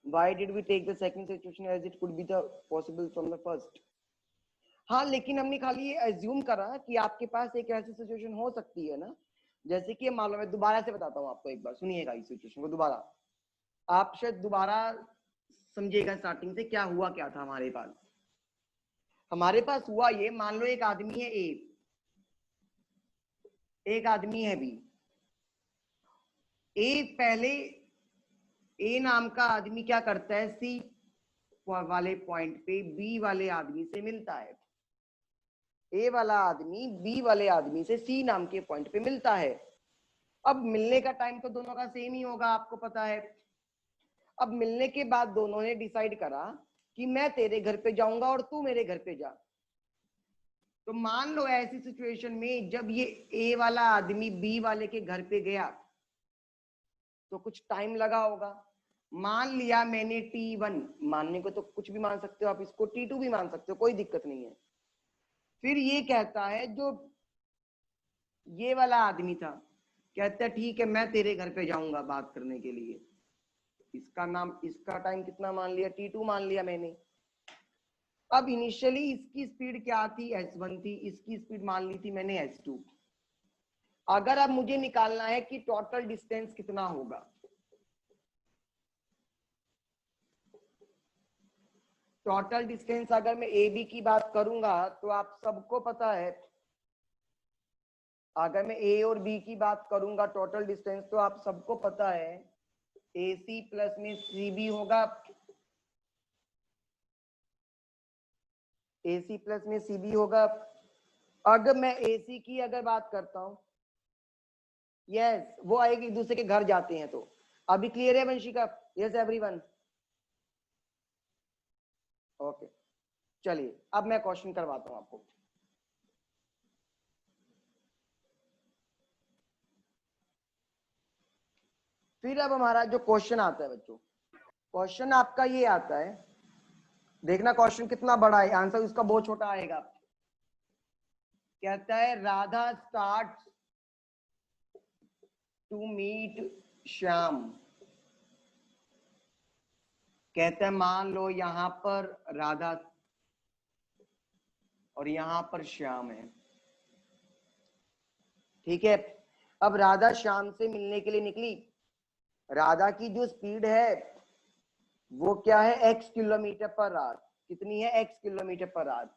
Why did we take the second situation as it could be the possible from the first? हाँ, लेकिन हमने खाली ये assume करा कि आपके पास एक ऐसी सिचुएशन हो सकती है ना, जैसे कि मान लो, मैं दोबारा से बताता हूँ आपको, एक बार सुनिएगा इस सिचुएशन को दोबारा, आप शायद दोबारा समझिएगा स्टार्टिंग से क्या हुआ क्या था। हमारे पास हुआ ये, मान लो एक आदमी है ए, एक आदमी है बी। ए नाम का आदमी क्या करता है, सी वाले पॉइंट पे बी वाले आदमी से मिलता है। ए वाला आदमी बी वाले आदमी से सी नाम के पॉइंट पे मिलता है। अब मिलने का टाइम तो दोनों का सेम ही होगा, आपको पता है। अब मिलने के बाद दोनों ने डिसाइड करा कि मैं तेरे घर पे जाऊंगा और तू मेरे घर पे जा। तो मान लो ऐसी सिचुएशन में जब ये ए वाला आदमी बी वाले के घर पे गया तो कुछ टाइम लगा होगा। मान लिया मैंने T1, मानने को तो कुछ भी मान सकते हो आप, इसको T2 भी मान सकते हो, कोई दिक्कत नहीं है। फिर ये कहता है, जो ये वाला आदमी था, कहता है ठीक है मैं तेरे घर पे जाऊंगा बात करने के लिए। इसका टाइम कितना मान लिया, T2 मान लिया मैंने। अब इनिशियली इसकी स्पीड क्या थी, S1 थी, इसकी स्पीड मान ली थी मैंने S2। अगर अब मुझे निकालना है कि टोटल डिस्टेंस कितना होगा, टोटल डिस्टेंस अगर मैं ए बी की बात करूंगा तो आप सबको पता है, अगर मैं ए और बी की बात करूंगा टोटल डिस्टेंस, तो आप सबको पता है ए सी प्लस में सी बी होगा, ए सी प्लस में सी बी होगा। अगर मैं ए सी की अगर बात करता हूं, यस वो आएगी, एक दूसरे के घर जाते हैं। तो अभी क्लियर है वंशिका? Yes everyone, okay. चलिए अब मैं क्वेश्चन करवाता हूं आपको। फिर अब हमारा जो क्वेश्चन आता है बच्चों, क्वेश्चन आपका ये आता है, देखना क्वेश्चन कितना बड़ा है, आंसर उसका बहुत छोटा आएगा। कहता है Radha start to meet Shyam. कहता है मान लो यहां पर राधा और यहां पर श्याम है, ठीक है। अब राधा श्याम से मिलने के लिए निकली। राधा की जो स्पीड है वो क्या है, x किलोमीटर पर आवर। कितनी है, x किलोमीटर पर आवर।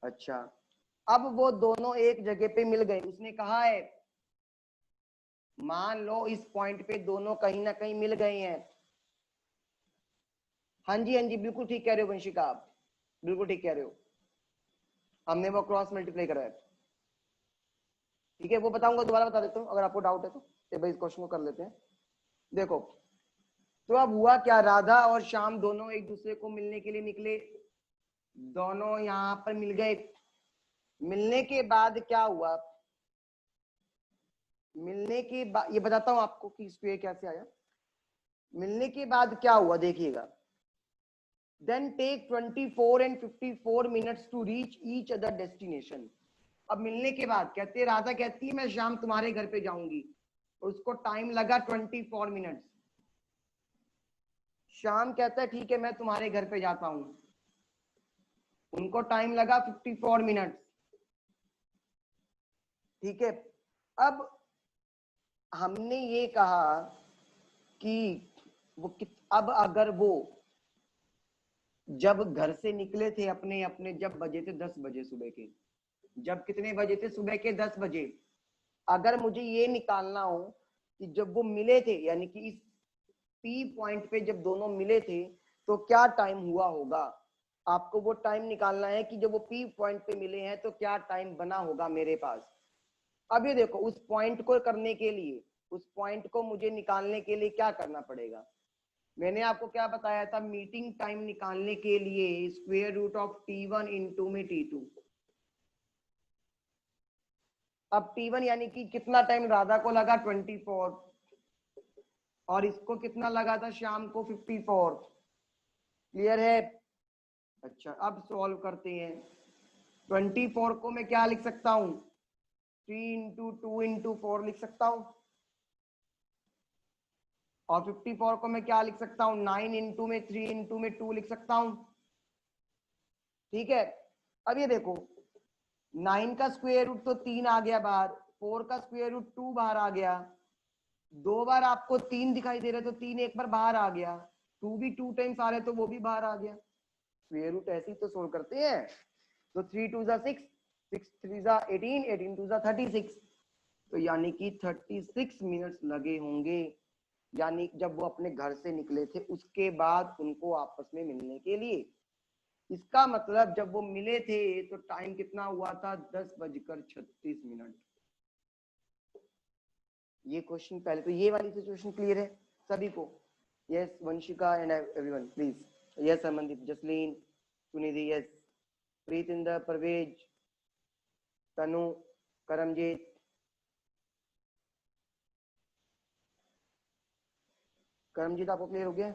अच्छा, अब वो दोनों एक जगह पे मिल गए। उसने कहा है मान लो इस पॉइंट पे दोनों कहीं ना कहीं मिल गए हैं। हाँ जी हाँ जी, बिल्कुल ठीक कह रहे हो वंशिका, आप बिल्कुल ठीक कह रहे हो, हमने वो क्रॉस मल्टीप्लाई करा है। ठीक है, वो बताऊंगा, दोबारा बता देता हूँ अगर आपको डाउट है तो। भाई इस क्वेश्चन को कर लेते हैं। देखो, तो अब हुआ क्या, राधा और श्याम दोनों एक दूसरे को मिलने के लिए निकले, दोनों यहां पर मिल गए। मिलने के बाद क्या हुआ, मिलने के बाद ये बताता हूं आपको कि स्क्वायर कैसे आया। मिलने के बाद क्या हुआ देखिएगा, then take 24 and 54 minutes to reach each other destination। अब मिलने के बाद कहते, राधा कहती है मैं शाम तुम्हारे घर पे जाऊंगी, उसको टाइम लगा 24 मिनट्स। शाम कहता है ठीक है मैं तुम्हारे घर पे जाता हूं, उनको टाइम लगा 54 मिनट्स। ठीक है, अब हमने ये कहा कि अब अगर वो जब घर से निकले थे अपने अपने, जब बजे थे 10 बजे सुबह के, जब कितने बजे थे, सुबह के 10 बजे। अगर मुझे ये निकालना हो कि जब वो मिले थे, यानी कि इस पी पॉइंट पे जब दोनों मिले थे तो क्या टाइम हुआ होगा, आपको वो टाइम निकालना है कि जब वो पी पॉइंट पे मिले हैं तो क्या टाइम बना होगा मेरे पास। अब ये देखो, उस पॉइंट को करने के लिए, उस पॉइंट को मुझे निकालने के लिए क्या करना पड़ेगा, मैंने आपको क्या बताया था, मीटिंग टाइम निकालने के लिए square root of T1 into में T2। अब T1 यानी कि कितना टाइम राधा को लगा 24, और इसको कितना लगा था शाम को 54। क्लियर है? अच्छा, अब सॉल्व करते हैं। 24 को मैं क्या लिख सकता हूँ, 3 इंटू 2 इंटू 4 लिख सकता हूँ। और 54 को मैं क्या लिख सकता हूँ, 9 इंटू में 3 इंटू में 2 लिख सकता हूँ। ठीक है, अब ये देखो 9 का स्क्वायर रूट तो 3 आ गया बाहर, 4 का स्क्वायर रूट 2 बाहर आ गया, 2 बार आपको 3 दिखाई दे रहा है तो 3 एक बार बाहर आ गया, 2 भी 2 टाइम्स आ रहे तो वो भी बाहर आ गया। स्क्वायर रूट ऐसे ही तो सोल्व करते हैं। तो 3 2 जा 6, 6 3 जा 18, 18 2 जा 36, तो यानी कि 36 मिनट्स लगे होंगे, यानी जब वो अपने घर से निकले थे उसके बाद उनको आपस में मिलने के लिए। इसका मतलब जब वो मिले थे तो टाइम कितना हुआ था, 10:36। ये क्वेश्चन पहले तो ये वाली सिचुएशन क्लियर है सभी को? Yes Vanshika and everyone please. Yes Amandeep, Jasleen, Sunidhi, yes Preetinder, Parvez, Tanu, Karamjeet, Karamjeet आपको क्लियर हो गया?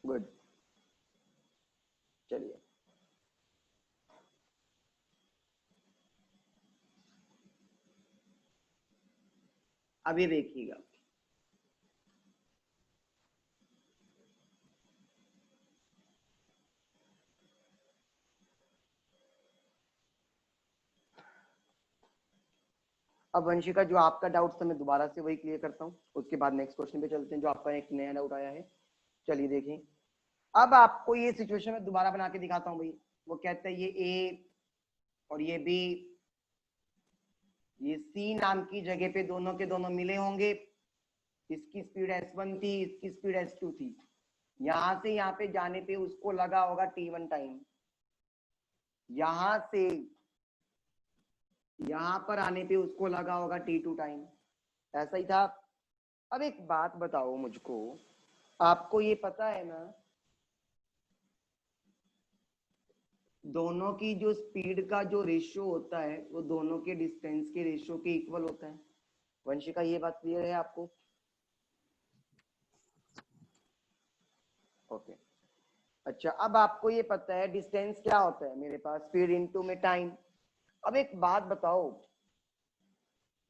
गुड, चलिए अब ये देखिएगा, अब वंशिका जो आपका डाउट था मैं दोबारा से वही क्लियर करता हूँ, उसके बाद नेक्स्ट क्वेश्चन पे चलते हैं जो आपका एक नया डाउट आया है। चलिए देखें, अब आपको ये सिचुएशन में दोबारा बना के दिखाता हूँ भाई। वो कहते हैं ये ए और ये बी, ये सी नाम की जगह पे दोनों के दोनों मिले होंगे, इसकी स्पीड s1 थी, इसकी स्पीड s2 थी, यहां से यहाँ पे जाने पे उसको लगा होगा t1 टाइम, यहां से यहां पर आने पे उसको लगा होगा t2 टाइम, ऐसा ही था। अब एक बात बताओ मुझको, आपको ये पता है ना दोनों की जो स्पीड का जो रेशियो होता है वो दोनों के डिस्टेंस के रेशियो के इक्वल होता है? वंशिका ये बात क्लियर है आपको? ओके अच्छा, अब आपको ये पता है डिस्टेंस क्या होता है मेरे पास, स्पीड इनटू में टाइम। अब एक बात बताओ,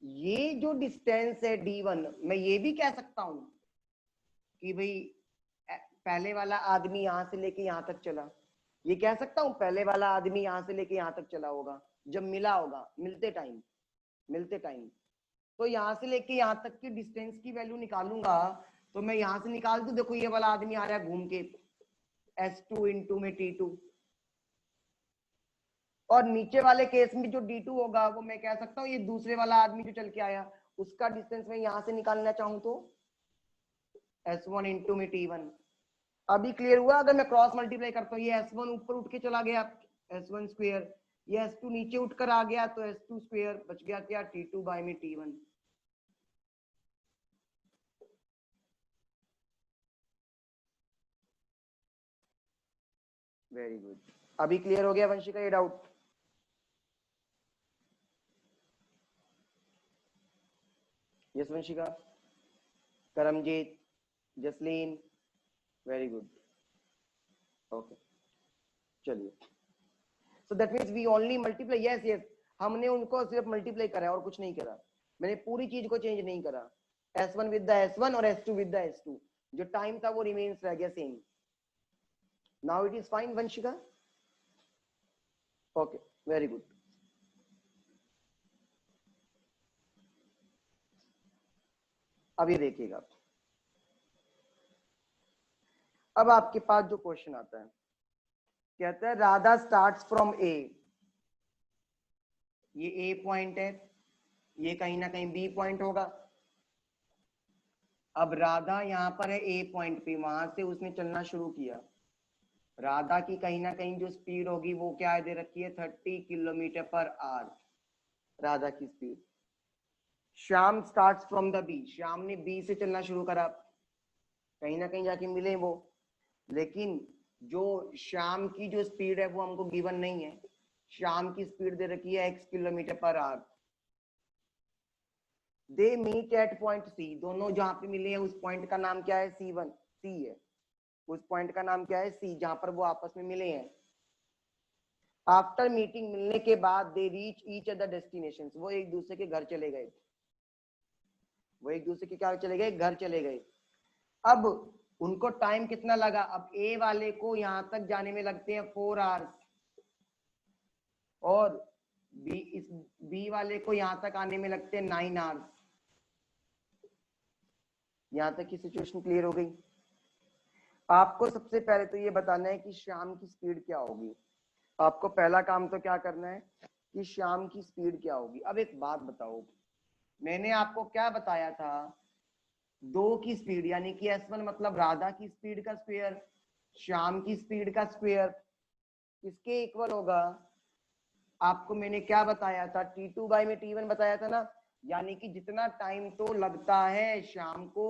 ये जो डिस्टेंस है d1, मैं ये भी कह सकता हूं कि भाई पहले वाला आदमी यहां से लेके यहां तक चला, ये कह सकता हूं पहले वाला आदमी यहां से लेके यहां तक चला होगा जब मिला होगा, मिलते टाइम। तो यहां से लेके यहां तक की डिस्टेंस की वैल्यू निकालूंगा, तो मैं यहां से निकाल दूं, देखो ये वाला आदमी आ रहा है घूम के s2 इंटू में t2, और नीचे वाले केस में जो d2 होगा वो मैं कह सकता हूँ ये दूसरे वाला आदमी जो चल के आया उसका डिस्टेंस मैं यहां से निकालना चाहूं तो s1 इंटू में t1। अभी क्लियर हुआ? अगर मैं क्रॉस मल्टीप्लाई करता हूँ, ये s1 ऊपर उठ के चला गया s1 स्क्वायर, ये s2 नीचे उठकर आ गया तो s2 स्क्वायर, बच गया क्या t2 बाय में t1। वेरी गुड, अभी क्लियर हो गया वंशिका ये doubt? Yes Vanshika, Karamjeet, Jasleen, very good, okay चलिए। So that means we only multiply, yes yes, हमने उनको सिर्फ मल्टीप्लाई करा है और कुछ नहीं करा, मैंने पूरी चीज को चेंज नहीं करा। s1 विद द s1 और s2 विद द s2, जो टाइम था वो रिमेन्स रह गया same. Now it is fine Vanshika, okay very good. अब ये देखिएगा, अब आपके पास जो क्वेश्चन आता है कहता है राधा स्टार्ट्स फ्रॉम ए, ये ए पॉइंट है, ये कहीं ना कहीं बी पॉइंट होगा। अब राधा यहाँ पर है ए पॉइंट पे, वहां से उसने चलना शुरू किया, राधा की कहीं ना कहीं जो स्पीड होगी वो क्या है दे रखी है 30 किलोमीटर पर आवर, राधा की speed. Shyam starts from the B, Shyam ने बी से चलना शुरू करा, कहीं ना कहीं जाके मिले वो, लेकिन जो श्याम की जो स्पीड है वो हमको गिवन नहीं है, श्याम की स्पीड दे रखी है x kilometre per hour. They meet at point C, दोनों जहां पे मिले हैं उस पॉइंट का नाम क्या है, C1, सी है, उस पॉइंट का नाम क्या है सी, जहां पर वो आपस में मिले हैं। आफ्टर मीटिंग, मिलने के बाद they reach each other destination, वो एक दूसरे के घर चले गए। वो एक दूसरे के क्या चले गए, घर चले गए। अब उनको टाइम कितना लगा, अब ए वाले को यहां तक जाने में लगते हैं 4 आवर्स, और बी वाले को यहां तक आने में लगते हैं 9 आवर्स। यहां तक की सिचुएशन क्लियर हो गई। आपको सबसे पहले तो ये बताना है कि श्याम की स्पीड क्या होगी। आपको पहला काम तो क्या करना है कि श्याम की स्पीड क्या होगी। अब एक बात बताओ, मैंने आपको क्या बताया था, 2 की स्पीड यानी कि S1 मतलब राधा की स्पीड का स्क्वायर, श्याम की स्पीड का स्क्वायर किसके इक्वल होगा। आपको मैंने क्या बताया था, T2 बाई में T1 बताया था ना, यानी कि जितना टाइम तो लगता है श्याम को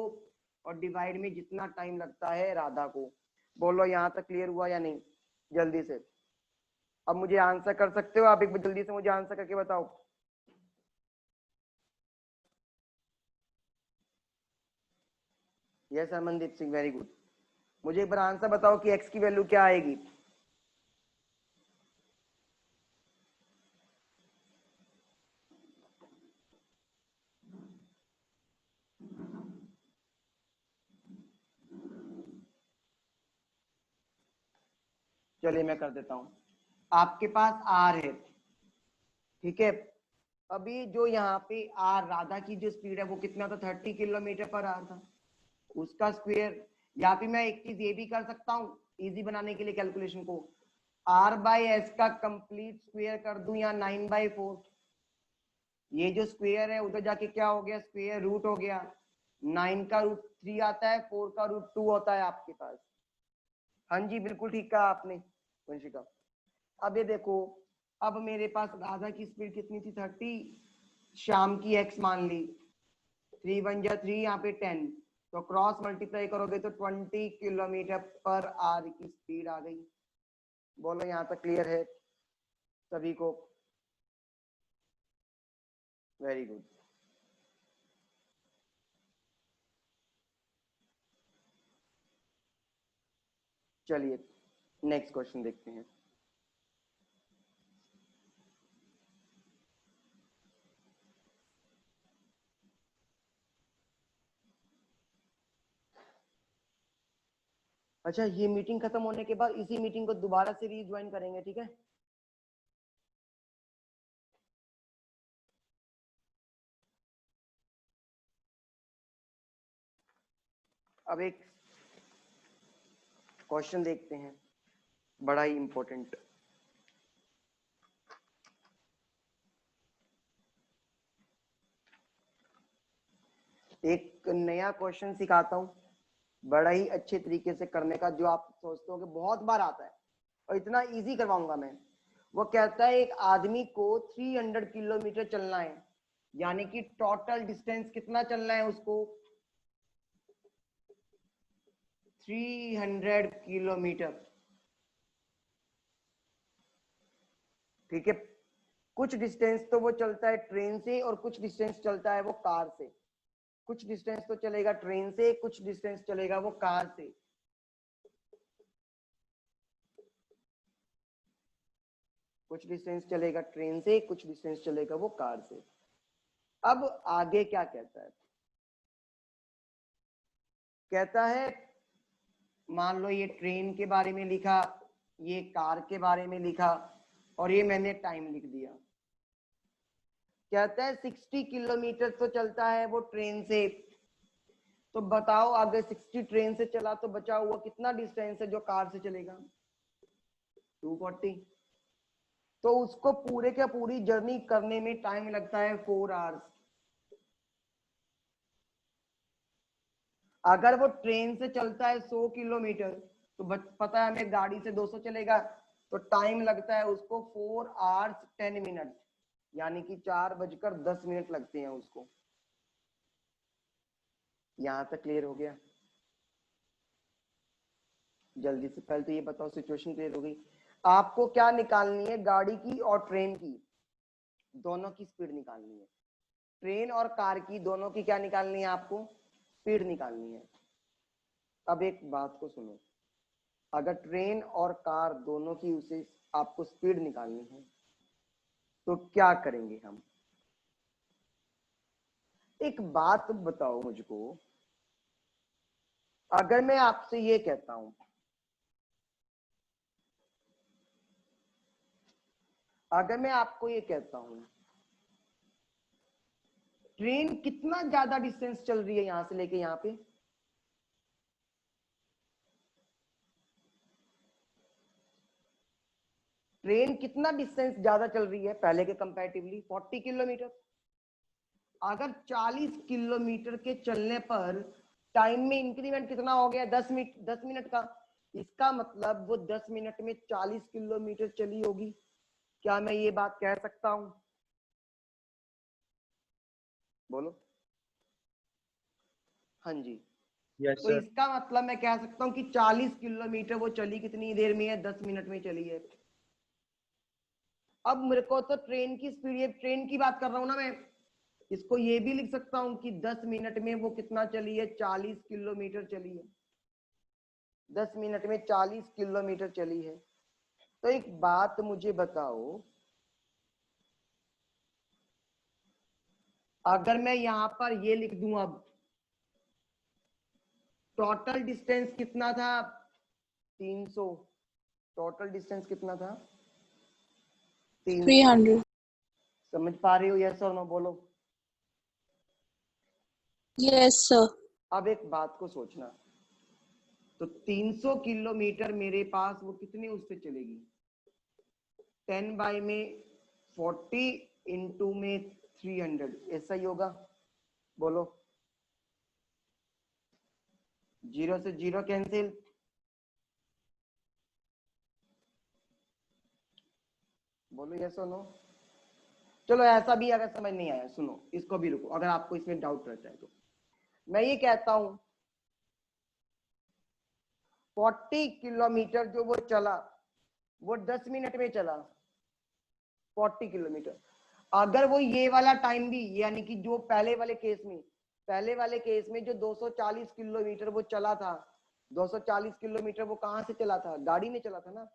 और डिवाइड में जितना टाइम लगता है राधा को। बोलो यहां तक क्लियर हुआ या नहीं, जल्दी से। अब मुझे आंसर कर सकते हो आप, एक बार जल्दी से मुझे आंसर करके बताओ। Yes Harmandeep Singh, very good. मुझे एक बार आंसर बताओ कि एक्स की वैल्यू क्या आएगी। चलिए मैं कर देता हूं। आपके पास आर है, ठीक है। अभी जो यहाँ पे आर राधा की जो स्पीड है वो कितना था, 30 किलोमीटर पर आवर था, उसका स्क्वायर। या फिर मैं एक चीज ये भी कर सकता हूँ इजी बनाने के लिए कैलकुलेशन को, आर बाई एस का कंप्लीट स्क्वायर कर दूं या 9/4। ये जो स्क्वायर है उधर जाके क्या हो गया, स्क्वायर रूट हो गया। 9 का रूट 3 आता है, 4 का रूट 2 होता है आपके पास। हाँ जी बिल्कुल ठीक कहा आपने वंशिका। अब ये देखो, अब मेरे पास राधा की स्पीड कितनी थी, 30, श्याम की एक्स मान ली, 3 1 जा 3, यहाँ पे 10, तो क्रॉस मल्टीप्लाई करोगे तो 20 किलोमीटर पर आवर की स्पीड आ गई। बोलो यहाँ तक क्लियर है सभी को, वेरी गुड। चलिए नेक्स्ट क्वेश्चन देखते हैं। अच्छा, ये मीटिंग खत्म होने के बाद इसी मीटिंग को दोबारा से रीज्वाइन करेंगे, ठीक है। अब एक क्वेश्चन देखते हैं, बड़ा ही इंपॉर्टेंट। एक नया क्वेश्चन सिखाता हूं, बड़ा ही अच्छे तरीके से करने का, जो आप सोचते हो कि बहुत बार आता है और इतना इजी करवाऊंगा मैं। वो कहता है एक आदमी को 300 किलोमीटर चलना है, यानी कि टोटल डिस्टेंस कितना चलना है उसको, 300 किलोमीटर, ठीक है। कुछ डिस्टेंस तो वो चलता है ट्रेन से और कुछ डिस्टेंस चलता है वो कार से। कुछ डिस्टेंस तो चलेगा ट्रेन से, कुछ डिस्टेंस चलेगा वो कार से। कुछ डिस्टेंस चलेगा ट्रेन से, कुछ डिस्टेंस चलेगा वो कार से। अब आगे क्या कहता है, कहता है मान लो ये ट्रेन के बारे में लिखा, ये कार के बारे में लिखा, और ये मैंने टाइम लिख दिया। कहता है 60 किलोमीटर तो चलता है वो ट्रेन से, तो बताओ अगर 60 ट्रेन से चला तो बचा हुआ कितना डिस्टेंस है जो कार से चलेगा, 240। तो उसको पूरे क्या पूरी जर्नी करने में टाइम लगता है 4 आवर्स। अगर वो ट्रेन से चलता है 100 किलोमीटर, तो पता है हमें गाड़ी से 200 चलेगा, तो टाइम लगता है उसको 4 आवर्स 10 मिनट, यानी कि 4:10 लगते हैं उसको। यहां तक क्लियर हो गया। जल्दी से पहले तो ये बताओ, सिचुएशन क्लियर हो गई। आपको क्या निकालनी है, गाड़ी की और ट्रेन की दोनों की स्पीड निकालनी है। ट्रेन और कार की दोनों की क्या निकालनी है आपको, स्पीड निकालनी है। अब एक बात को सुनो, अगर ट्रेन और कार दोनों की उसे आपको स्पीड निकालनी है तो क्या करेंगे हम। एक बात बताओ मुझको, अगर मैं आपसे ये कहता हूं, अगर मैं आपको ये कहता हूं ट्रेन कितना ज्यादा डिस्टेंस चल रही है यहां से लेके यहां पे, ट्रेन कितना डिस्टेंस ज्यादा चल रही है पहले के कंपैरेटिवली, 40 किलोमीटर। अगर 40 किलोमीटर के चलने पर टाइम में इंक्रीमेंट कितना हो गया, 10 मिनट का। इसका मतलब वो 10 मिनट में 40 किलोमीटर चली होगी। क्या मैं ये बात कह सकता हूं? बोलो। हाँ जी। यस तो सर। इसका मतलब मैं कह सकता हूं कि 40 किलोमीटर वो चली कितनी देर में है, 10 मिनट में चली है। अब मेरे को तो ट्रेन की स्पीड, ये ट्रेन की बात कर रहा हूं ना मैं, इसको ये भी लिख सकता हूं कि 10 मिनट में वो कितना चली है, 40 किलोमीटर चली है। 10 मिनट में 40 किलोमीटर चली है। तो एक बात मुझे बताओ, अगर मैं यहां पर ये लिख दूं, अब टोटल डिस्टेंस कितना था, 300। टोटल डिस्टेंस कितना था, 300। 300। समझ पा रही हो, यस और नो बोलो। Yes sir. अब एक बात को सोचना, तो 300 किलोमीटर मेरे पास वो कितने उससे चलेगी, 10 बाई में 40 इंटू में 300, ऐसा ही होगा। बोलो, 0 से 0 कैंसिल, बोलो यस और नो। चलो ऐसा भी अगर समझ नहीं आया, सुनो इसको भी रुको, अगर आपको इसमें डाउट रहता है तो मैं ये कहता हूं 40 किलोमीटर जो वो चला, वो 10 मिनट में चला 40 किलोमीटर। अगर वो ये वाला टाइम भी, यानी कि जो पहले वाले केस में जो 240 किलोमीटर वो चला था, 240 किलोमीटर वो कहां से चला था, गाड़ी में चला था ना।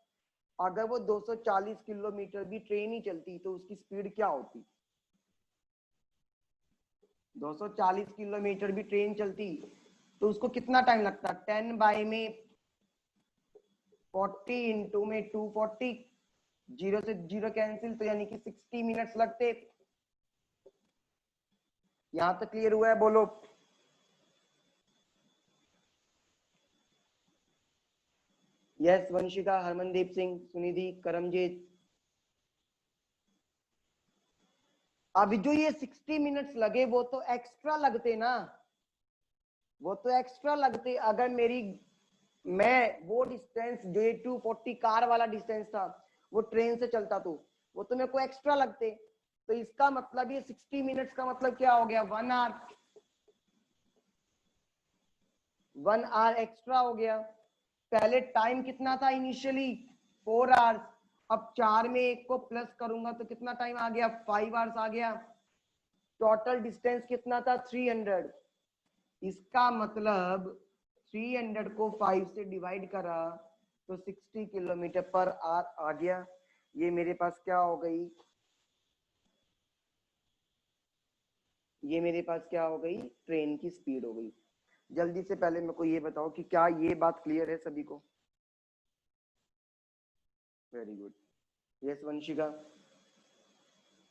अगर वो 240 किलोमीटर भी ट्रेन ही चलती तो उसकी स्पीड क्या होती, 240 किलोमीटर भी ट्रेन चलती तो उसको कितना टाइम लगता, 10 बाई में 40 इंटू में 240, 0 से 0 कैंसिल, तो यानी कि 60 मिनट्स लगते। यहां तक क्लियर हुआ है, बोलो। यस वंशिका, हरमनदीप सिंह, सुनिधि, करमजीत। अभी जो ये 60 मिनट्स लगे वो तो एक्स्ट्रा लगते ना, वो तो एक्स्ट्रा लगते। अगर मैं वो डिस्टेंस जो 240 कार वाला डिस्टेंस था वो ट्रेन से चलता वो तो मेरे को एक्स्ट्रा लगते। तो इसका मतलब ये 60 मिनट्स का मतलब क्या हो गया, 1 आवर, 1 आवर एक्स्ट्रा हो गया। पहले टाइम कितना था इनिशियली, 4 आवर्स। अब 4 में 1 को प्लस करूंगा तो कितना टाइम आ गया, 5 आवर्स आ गया। टोटल डिस्टेंस कितना था, 300। इसका मतलब 300 को 5 से डिवाइड करा तो 60 किलोमीटर पर आवर आ गया। ये मेरे पास क्या हो गई, ये मेरे पास क्या हो गई, ट्रेन की स्पीड हो गई। जल्दी से पहले मेरे को ये बताओ कि क्या ये बात क्लियर है सभी को? Very good. Yes Vanshika,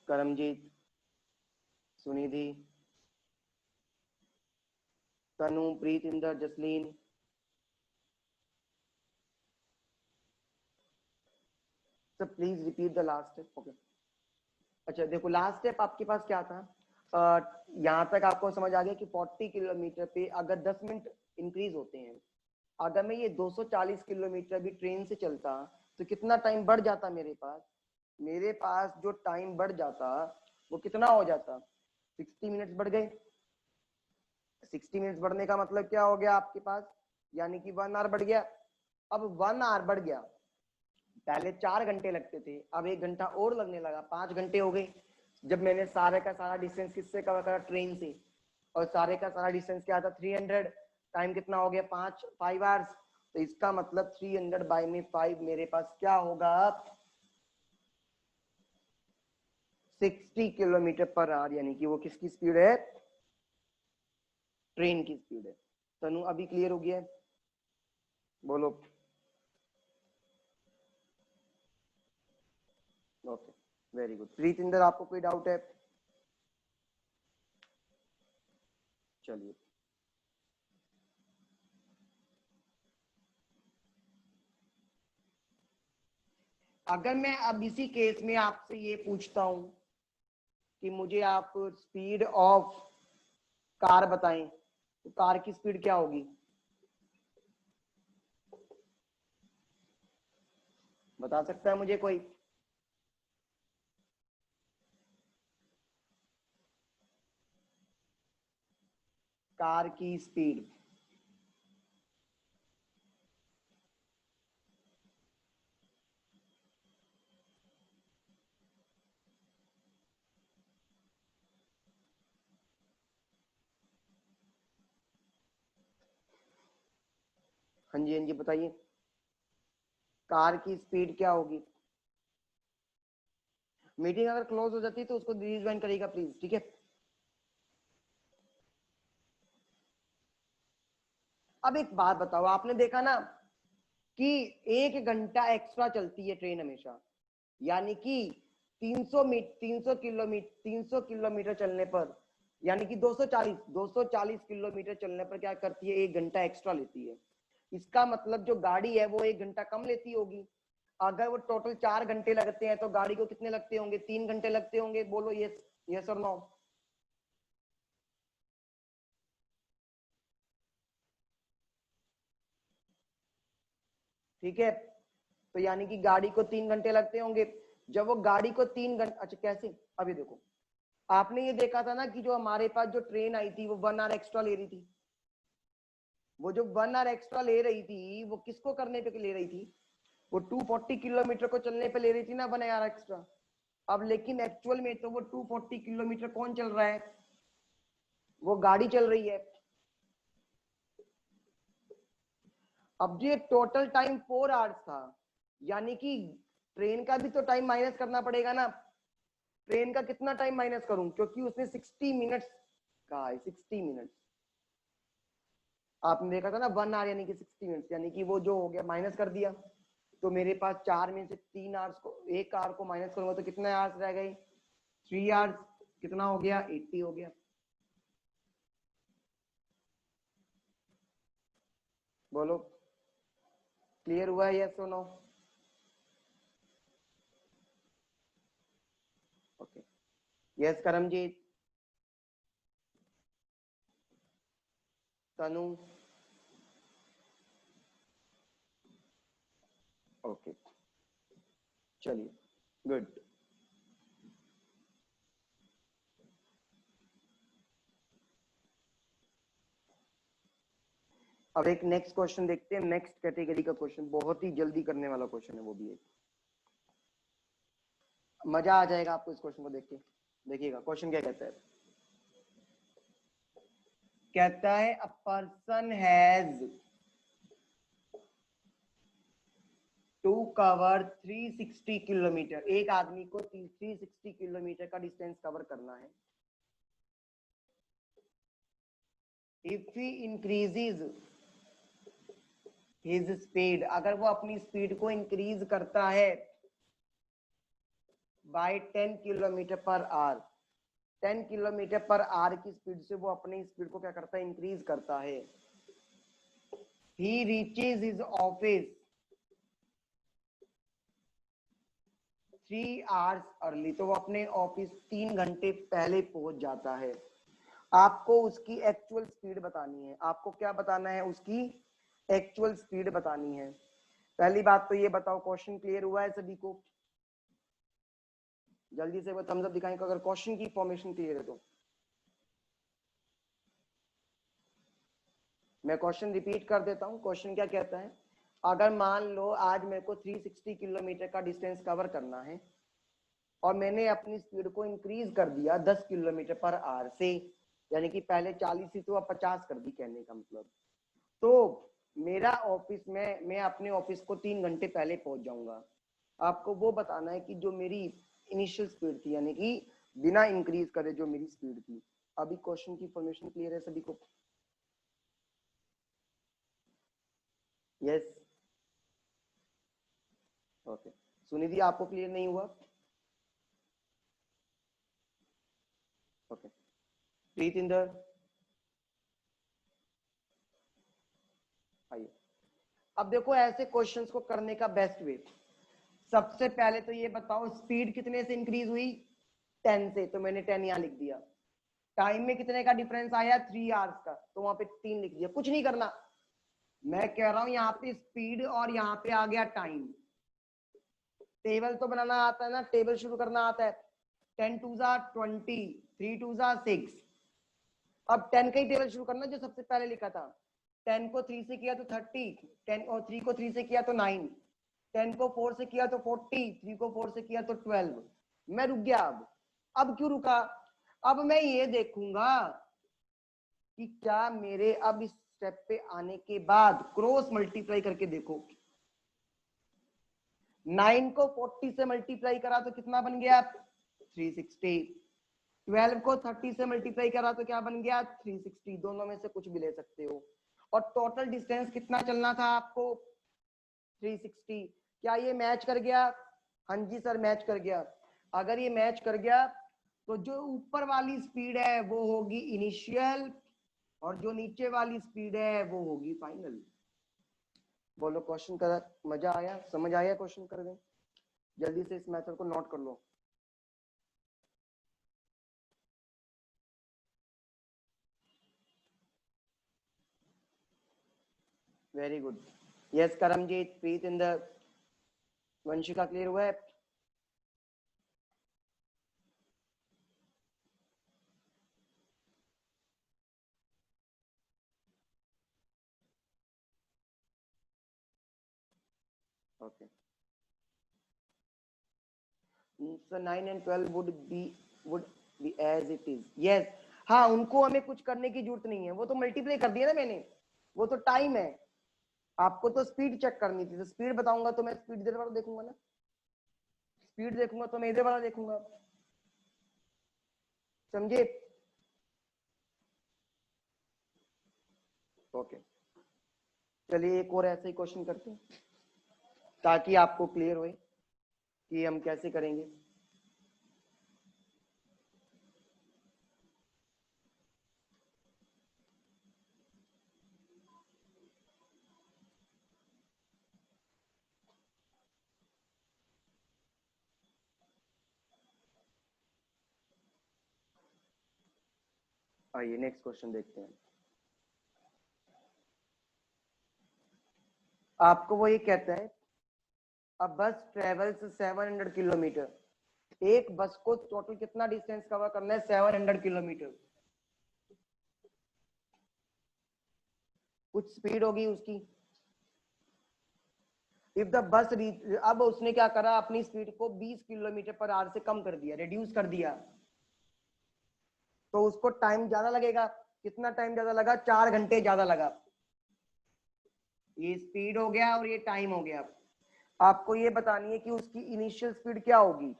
Karamjeet, Sunidhi, Tanu, Preet, Inder, Jasleen. Sir please repeat the last step. Okay, अच्छा देखो लास्ट स्टेप आपके पास क्या था, यहाँ तक आपको समझ आ गया कि 40 किलोमीटर पे अगर 10 मिनट इंक्रीज होते हैं, अगर मैं ये 240 किलोमीटर भी ट्रेन से चलता तो कितना टाइम बढ़ जाता मेरे पास जो टाइम बढ़ जाता वो कितना हो जाता, 60 मिनट्स बढ़ गए। 60 मिनट्स बढ़ने का मतलब क्या हो गया आपके पास, यानी कि 1 आवर बढ़ गया। अब 1 आवर बढ़ गया, पहले 4 घंटे लगते थे, अब 1 घंटा और लगने लगा, 5 घंटे हो गए। जब मैंने सारे का सारा डिस्टेंस किससे कवर करा, ट्रेन से, और सारे का सारा डिस्टेंस क्या था, 300। टाइम कितना हो गया, 5 आवर्स। तो इसका मतलब 300 बाई में 5 मेरे पास क्या होगा, 60 किलोमीटर पर आवर, यानी कि वो किसकी स्पीड है, ट्रेन की स्पीड है। तनु अभी क्लियर हो गया है? बोलो। Okay, very good. प्रीतिंदर आपको कोई डाउट है? चलिए, अगर मैं अब इसी केस में आपसे ये पूछता हूं कि मुझे आप स्पीड ऑफ कार बताएं, तो कार की स्पीड क्या होगी? बता सकता है मुझे कोई? कार की स्पीड। हाँ जी, हाँ जी, बताइए। कार की स्पीड क्या होगी? मीटिंग अगर क्लोज हो जाती है तो उसको ज्वाइन करेगा प्लीज, ठीक है? अब एक बात बताओ, आपने देखा ना कि 1 घंटा एक्स्ट्रा चलती है ट्रेन हमेशा, यानी कि 300 किलोमीटर चलने पर, यानी कि 240 किलोमीटर चलने पर क्या करती है? 1 घंटा एक्स्ट्रा लेती है। इसका मतलब जो गाड़ी है वो 1 घंटा कम लेती होगी। अगर वो टोटल 4 घंटे लगते हैं तो गाड़ी को कितने लगते होंगे? 3 घंटे लगते होंगे। बोलो यस, यस और नो। ठीक है, तो यानी कि गाड़ी को 3 घंटे लगते होंगे। जब वो गाड़ी को 3 घंटे, अच्छा कैसे? अभी देखो, आपने ये देखा था ना कि जो हमारे पास जो ट्रेन आई थी वो 1 आवर एक्स्ट्रा ले रही थी। वो जो 1 आवर एक्स्ट्रा ले रही थी वो किसको करने पे ले रही थी? वो 240 किलोमीटर को चलने पे ले रही थी ना 1 आवर एक्स्ट्रा। अब लेकिन एक्चुअल में तो वो 240 किलोमीटर कौन चल रहा है? वो गाड़ी चल रही है। अब ये टोटल टाइम 4 आवर्स था, यानी कि ट्रेन का भी तो टाइम माइनस करना पड़ेगा ना। ट्रेन का कितना टाइम माइनस करूं, क्योंकि उसने 60 मिनट्स कहा है, 60 मिनट्स। आपने देखा था ना 1 आवर यानी कि 60 मिनट्स, यानी कि वो जो हो गया माइनस कर दिया। तो मेरे पास 4 में से 3 आवर्स को, 1 आवर को माइनस करूंगा तो कितने आवर्स रह गए? 3 आवर्स। कितना हो गया? 80 हो गया। बोलो, क्लियर हुआ है? यस और नो? ओके, यस करमजीत, तनु, ओके, चलिए, गुड। अब एक नेक्स्ट क्वेश्चन देखते हैं, नेक्स्ट कैटेगरी का क्वेश्चन, बहुत ही जल्दी करने वाला क्वेश्चन है वो भी एक। मजा आ जाएगा आपको इस क्वेश्चन को देख के। देखिएगा क्वेश्चन क्या कहता है। कहता है a person has to cover 360 kilometre. एक आदमी को 360 किलोमीटर का डिस्टेंस कवर करना है। If he increases his speed, अगर वो अपनी स्पीड को इंक्रीज करता है by 10 kilometre per hour, 10 kilometre per hour की स्पीड से वो अपनी स्पीड को क्या करता है? इंक्रीज करता है। ही reaches his office 3 hours early, तो वो अपने ऑफिस 3 घंटे पहले पहुंच जाता है। आपको उसकी एक्चुअल स्पीड बतानी है। आपको क्या बताना है? उसकी एक्चुअल स्पीड बतानी है। पहली बात तो ये बताओ, क्वेश्चन क्लियर हुआ है सभी को? जल्दी से वो थम्स अप दिखाएं अगर क्वेश्चन की फॉर्मेशन क्लियर है तो। मैं क्वेश्चन रिपीट कर देता हूं। क्वेश्चन क्या कहता है? अगर मान लो आज मेरे को 360 किलोमीटर का डिस्टेंस कवर करना है और मैंने अपनी स्पीड को इंक्रीज कर दिया 10 किलोमीटर पर आवर से, यानी कि पहले 40 थी तो अब 50 कर दी, कहने का मतलब। तो मेरा ऑफिस में, मैं अपने ऑफिस को 3 घंटे पहले पहुंच जाऊंगा। आपको वो बताना है कि जो मेरी इनिशियल स्पीड थी, यानी कि बिना इंक्रीज करे जो मेरी स्पीड थी। अभी क्वेश्चन की फॉर्मेशन क्लियर है सभी को? यस ओके सुनिधि आपको क्लियर नहीं हुआ? ओके प्रीतिंदर आइए। अब देखो ऐसे क्वेश्चंस को करने का बेस्ट वे, सबसे पहले तो ये बताओ स्पीड कितने से इंक्रीज हुई? 10 से, तो मैंने 10 यहाँ लिख दिया। टाइम में कितने का डिफरेंस आया? 3 आवर्स का, तो वहां पे 3 लिख दिया। कुछ नहीं करना, मैं कह रहा हूं यहाँ पे स्पीड और यहाँ पे आ गया टाइम। टेबल तो बनाना आता है ना, टेबल शुरू करना आता है। 10 2 जा 20, 3 2 जा 6। अब 10 का ही टेबल शुरू करना जो सबसे पहले लिखा था। 10 को 3 से किया तो 30, 10 और 3 को 3 से किया तो 9, 10 को 4 से किया तो 40, 3 को 4 से किया तो 12। मैं रुक गया। अब क्यों रुका? अब मैं ये देखूंगा कि क्या मेरे अब इस स्टेप पे आने के बाद क्रॉस मल्टीप्लाई करके देखो। 9 को 40 से मल्टीप्लाई करा तो कितना बन गया? 360। 12 को 30 से मल्टीप्लाई करा तो क्या बन गया? 360। दोनों में से कुछ भी ले सकते हो। और टोटल डिस्टेंस कितना चलना था आपको? 360। क्या ये मैच कर गया? हाँ जी सर मैच कर गया। अगर ये मैच कर गया तो जो ऊपर वाली स्पीड है वो होगी इनिशियल, और जो नीचे वाली स्पीड है वो होगी फाइनल। बोलो क्वेश्चन कर मजा आया? समझ आया क्वेश्चन कर दे? जल्दी से इस मेथड को नोट कर लो। Very good. Yes Karamjeet, Preet Inder, Vanshika clear हुआ है? Okay so 9 and 12 would be as it is. yes हाँ उनको हमें कुछ करने की जरूरत नहीं है, वो तो मल्टीप्लाई कर दिया ना मैंने, वो तो टाइम है। आपको तो स्पीड चेक करनी थी, तो स्पीड बताऊंगा तो मैं स्पीड इधर वाला देखूंगा ना, स्पीड देखूंगा तो मैं इधर वाला देखूंगा। समझे? ओके चलिए एक और ऐसे ही क्वेश्चन करते हैं ताकि आपको क्लियर होए कि हम कैसे करेंगे। आइए नेक्स्ट क्वेश्चन देखते हैं। आपको वो ये कहता है अ बस ट्रेवल्स 700 किलोमीटर, एक बस को टोटल कितना डिस्टेंस कवर करना है? 700 किलोमीटर। कुछ स्पीड होगी उसकी। इफ द बस अब उसने क्या करा, अपनी स्पीड को 20 किलोमीटर पर आवर से कम कर दिया, रिड्यूस कर दिया, तो उसको टाइम ज्यादा लगेगा। कितना टाइम ज्यादा लगा? 4 घंटे ज्यादा लगा। ये स्पीड हो गया और ये टाइम हो गया। आपको ये बतानी है कि उसकी इनिशियल स्पीड क्या होगी।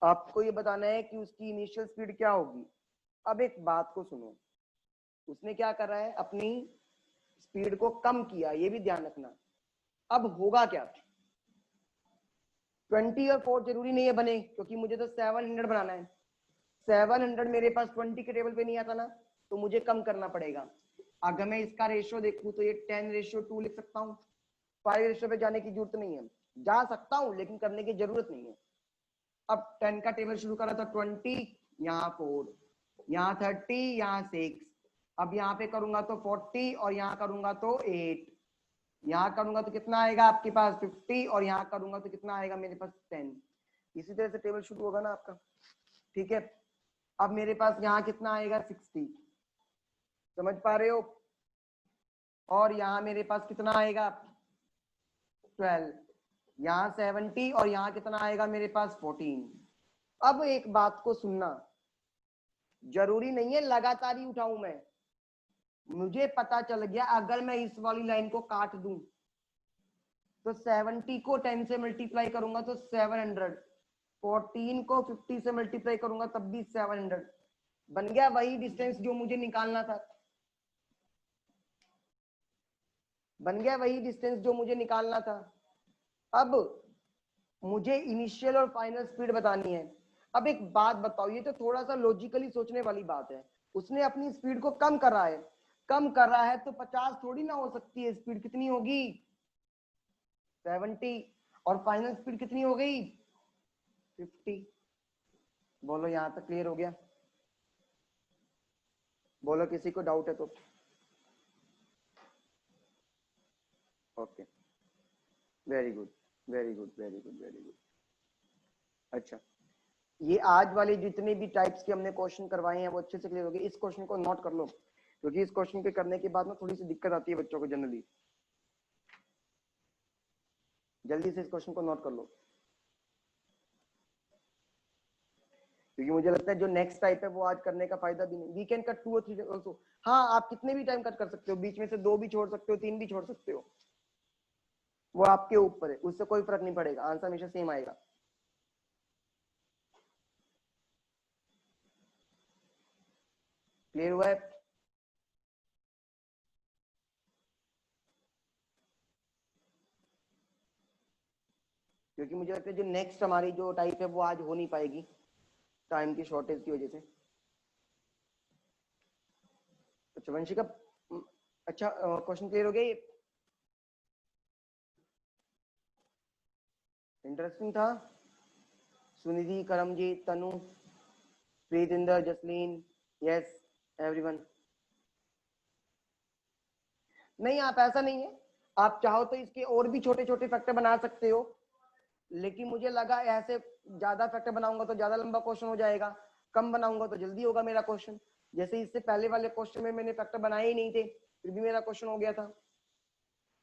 आपको ये बताना है कि उसकी इनिशियल स्पीड क्या होगी। अब एक बात को सुनो, उसने क्या करा है, अपनी स्पीड को कम किया, ये भी ध्यान रखना। अब होगा क्या? 20 और 4 जरूरी नहीं है बने, क्योंकि मुझे तो 700 बनाना है। 700 मेरे पास 20 के टेबल पे नहीं आता ना, तो मुझे कम करना पड़ेगा। अगर मैं इसका रेशियो देखूं तो ये 10:2 लिख सकता हूँ। 5 पे जाने की जरूरत नहीं है, जा सकता हूँ लेकिन करने की जरूरत नहीं है। अब 10 का टेबल शुरू करा था 20, यहाँ 4, यहाँ 30, यहाँ 6। अब यहाँ पे करूंगा तो 40 और यहाँ करूंगा तो 8, यहाँ करूंगा तो कितना आएगा आपके पास? 50, और यहाँ करूंगा तो कितना आएगा मेरे पास? 10। इसी तरह से टेबल शुरू होगा ना आपका। ठीक है, अब मेरे पास यहाँ कितना आएगा? 60। समझ पा रहे हो? और यहाँ मेरे पास कितना आएगा? 12। यहाँ 70 और यहाँ कितना आएगा मेरे पास? 14। अब एक बात को सुनना, जरूरी नहीं है लगातार ही उठाऊं मैं। मुझे पता चल गया अगर मैं इस वाली लाइन को काट दूं तो 70 को 10 से मल्टीप्लाई करूंगा तो 700, 14 को 50 से मल्टीप्लाई करूंगा तब भी 700। बन गया वही डिस्टेंस जो मुझे निकालना था। बन गया वही डिस्टेंस जो मुझे निकालना था। अब मुझे इनिशियल और फाइनल स्पीड बतानी है। अब एक बात बताओ, ये तो थोड़ा सा लॉजिकली सोचने वाली बात है। उसने अपनी स्पीड को कम कर रहा है, कम कर रहा है तो 50 थोड़ी ना हो सकती है, स्पीड कितनी होगी 70, और फाइनल स्पीड कितनी हो गई 50। बोलो यहां तक क्लियर हो गया? बोलो किसी को डाउट है तो। Okay, very good very good very good very good. अच्छा, ये आज वाले जितने भी टाइप्स के हमने क्वेश्चन करवाए हैं वो अच्छे से क्लियर हो गए। इस क्वेश्चन को नोट कर लो, क्योंकि इस क्वेश्चन के करने के बाद ना थोड़ी सी दिक्कत आती है बच्चों को जनरली। जल्दी से इस क्वेश्चन को नोट कर लो, क्योंकि मुझे लगता है जो नेक्स्ट टाइप है वो आज करने का फायदा भी नहीं। वी कैन कट 2 और 3 ऑल्सो। हाँ, आप कितने भी टाइम कट कर सकते हो, बीच में से 2 भी छोड़ सकते हो, 3 भी छोड़ सकते हो, वो आपके ऊपर है, उससे कोई फर्क नहीं पड़ेगा, आंसर हमेशा सेम आएगा। क्लियर हुआ है? क्योंकि मुझे लगता है जो नेक्स्ट हमारी जो टाइप है वो आज हो नहीं पाएगी टाइम की शॉर्टेज की वजह से। अच्छा वंशिका, अच्छा क्वेश्चन क्लियर हो गया? ये इंटरेस्टिंग था। सुनिधि, करमजीत, तनु, प्रीतिंदर, जसलीन, यस एवरीवन। नहीं, आप ऐसा नहीं है, आप चाहो तो इसके और भी छोटे छोटे फैक्टर बना सकते हो, लेकिन मुझे लगा ऐसे ज्यादा फैक्टर बनाऊंगा तो ज्यादा लंबा क्वेश्चन हो जाएगा, कम बनाऊंगा तो जल्दी होगा मेरा क्वेश्चन। जैसे इससे पहले वाले क्वेश्चन में मैंने फैक्टर बनाए ही नहीं थे, फिर भी मेरा क्वेश्चन हो गया था।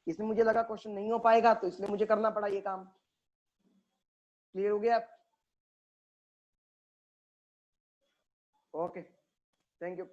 इसमें मुझे लगा क्वेश्चन नहीं हो पाएगा, तो इसलिए मुझे करना पड़ा ये काम। क्लियर हो गया? Okay, thank you.